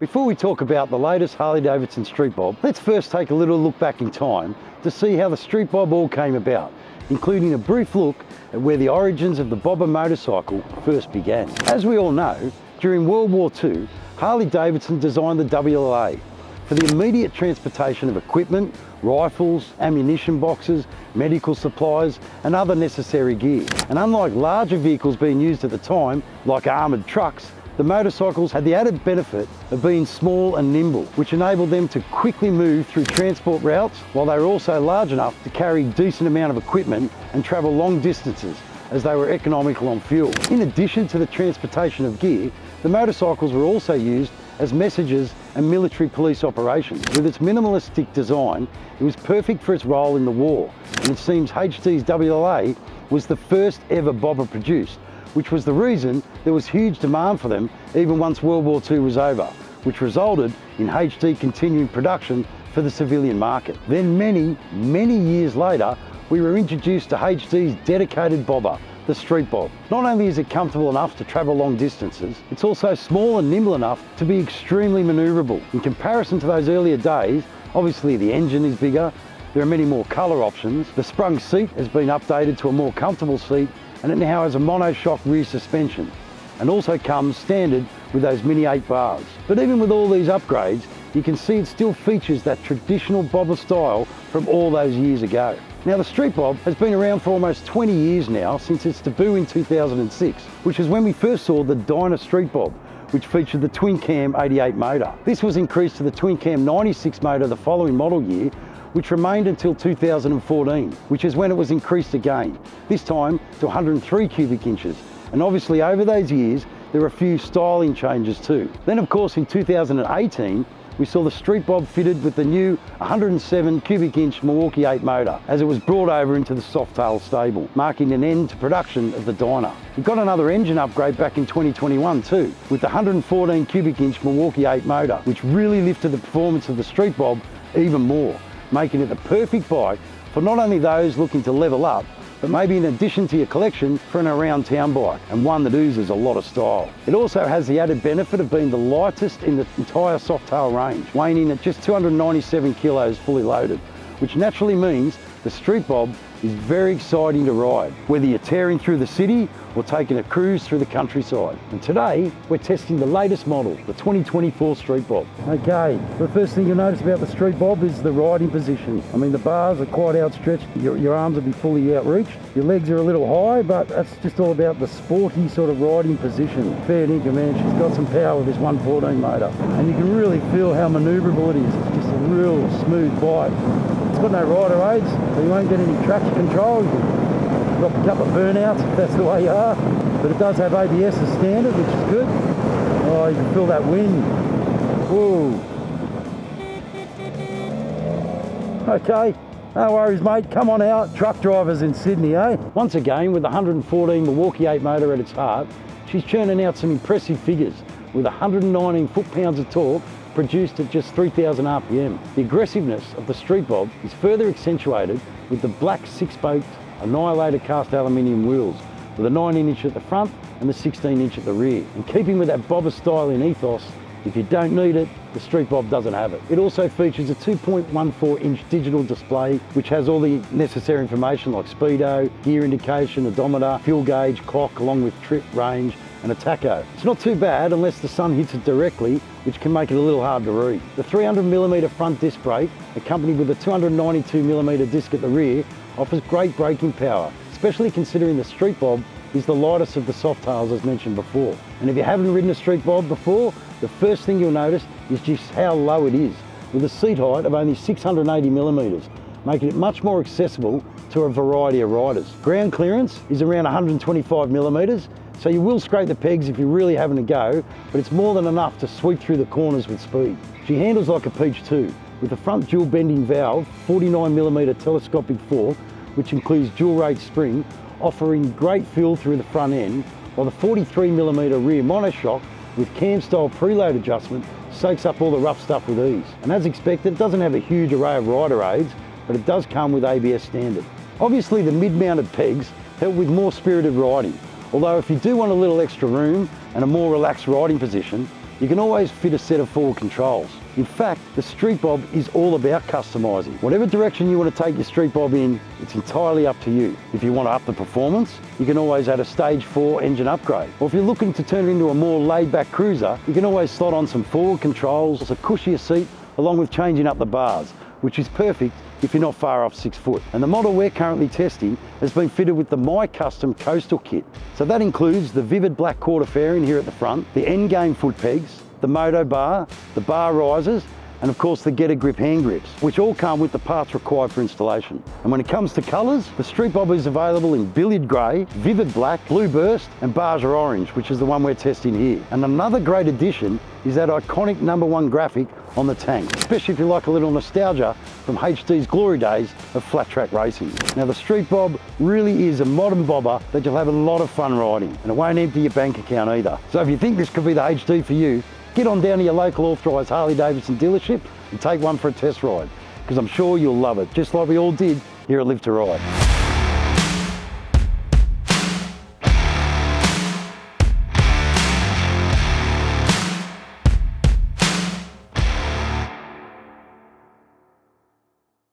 Before we talk about the latest Harley-Davidson Street Bob, let's first take a little look back in time to see how the Street Bob all came about, including a brief look at where the origins of the bobber motorcycle first began. As we all know, during World War II, Harley-Davidson designed the WLA for the immediate transportation of equipment, rifles, ammunition boxes, medical supplies and other necessary gear. And unlike larger vehicles being used at the time, like armoured trucks, the motorcycles had the added benefit of being small and nimble, which enabled them to quickly move through transport routes, while they were also large enough to carry a decent amount of equipment and travel long distances, as they were economical on fuel. In addition to the transportation of gear, the motorcycles were also used as messengers and military police operations. With its minimalistic design, it was perfect for its role in the war, and it seems HD's WLA was the first ever bobber produced, which was the reason there was huge demand for them even once World War II was over, which resulted in HD continuing production for the civilian market. Then many years later, we were introduced to HD's dedicated bobber, the Street Bob. Not only is it comfortable enough to travel long distances, it's also small and nimble enough to be extremely manoeuvrable. In comparison to those earlier days, obviously the engine is bigger, there are many more colour options, the sprung seat has been updated to a more comfortable seat, and it now has a monoshock rear suspension, and also comes standard with those Mini 8 bars. But even with all these upgrades, you can see it still features that traditional bobber style from all those years ago. Now the Street Bob has been around for almost 20 years now, since its debut in 2006, which is when we first saw the Dyna Street Bob, which featured the twin cam 88 motor. This was increased to the twin cam 96 motor the following model year, which remained until 2014, which is when it was increased again, this time to 103 cubic inches. And obviously over those years, there were a few styling changes too. Then of course in 2018, we saw the Street Bob fitted with the new 107 cubic inch Milwaukee-Eight motor, as it was brought over into the Softail stable, marking an end to production of the Dyna. We got another engine upgrade back in 2021 too, with the 114 cubic inch Milwaukee-Eight motor, which really lifted the performance of the Street Bob even more, making it the perfect bike for not only those looking to level up, but maybe in addition to your collection for an around town bike, and one that oozes a lot of style. It also has the added benefit of being the lightest in the entire Softail range, weighing in at just 297 kilos fully loaded, which naturally means the Street Bob is very exciting to ride, whether you're tearing through the city or taking a cruise through the countryside. And today, we're testing the latest model, the 2024 Street Bob. Okay, the first thing you'll notice about the Street Bob is the riding position. I mean, the bars are quite outstretched, your arms will be fully outreached, your legs are a little high, but that's just all about the sporty sort of riding position. Fair dinkum, man, she's got some power with this 114 motor. And you can really feel how manoeuvrable it is. It's just a real smooth bike. It's got no rider aids, so you won't get any traction control. You can drop a couple of burnouts if that's the way you are. But it does have ABS as standard, which is good. Oh, you can feel that wind. Whoa. Okay, no worries mate, come on out. Truck drivers in Sydney, eh? Once again, with the 114 Milwaukee-Eight motor at its heart, she's churning out some impressive figures with 119 foot-pounds of torque produced at just 3,000 RPM. The aggressiveness of the Street Bob is further accentuated with the black 6-spoked Annihilator cast aluminium wheels, with a 19-inch at the front and the 16-inch at the rear. And keeping with that bobber style in ethos, if you don't need it, the Street Bob doesn't have it. It also features a 2.14-inch digital display, which has all the necessary information like speedo, gear indication, odometer, fuel gauge, clock, along with trip, range, and a tacho. It's not too bad unless the sun hits it directly, which can make it a little hard to read. The 300mm front disc brake, accompanied with a 292mm disc at the rear, offers great braking power, especially considering the Street Bob is the lightest of the Softails as mentioned before. And if you haven't ridden a Street Bob before, the first thing you'll notice is just how low it is, with a seat height of only 680mm, making it much more accessible to a variety of riders. Ground clearance is around 125mm, so you will scrape the pegs if you're really having a go, but it's more than enough to sweep through the corners with speed. She handles like a peach too, with the front dual bending valve 49mm telescopic fork, which includes dual rate spring, offering great feel through the front end, while the 43mm rear monoshock with cam style preload adjustment soaks up all the rough stuff with ease. And as expected, it doesn't have a huge array of rider aids, but it does come with ABS standard. Obviously the mid-mounted pegs help with more spirited riding, although if you do want a little extra room and a more relaxed riding position, you can always fit a set of forward controls. In fact, the Street Bob is all about customising. Whatever direction you want to take your Street Bob in, it's entirely up to you. If you want to up the performance, you can always add a stage 4 engine upgrade. Or if you're looking to turn it into a more laid-back cruiser, you can always slot on some forward controls, a cushier seat, along with changing up the bars, which is perfect if you're not far off 6 foot. And the model we're currently testing has been fitted with the My Custom Coastal kit. So that includes the vivid black quarter fairing here at the front, the endgame foot pegs, the moto bar, the bar risers, and of course the Get a Grip hand grips, which all come with the parts required for installation. And when it comes to colours, the Street Bob is available in billiard grey, vivid black, blue burst, and Barger orange, which is the one we're testing here. And another great addition is that iconic #1 graphic on the tank, especially if you like a little nostalgia from HD's glory days of flat track racing. Now the Street Bob really is a modern bobber that you'll have a lot of fun riding, and it won't empty your bank account either. So if you think this could be the HD for you, get on down to your local authorised Harley-Davidson dealership and take one for a test ride, because I'm sure you'll love it, just like we all did here at Live to Ride.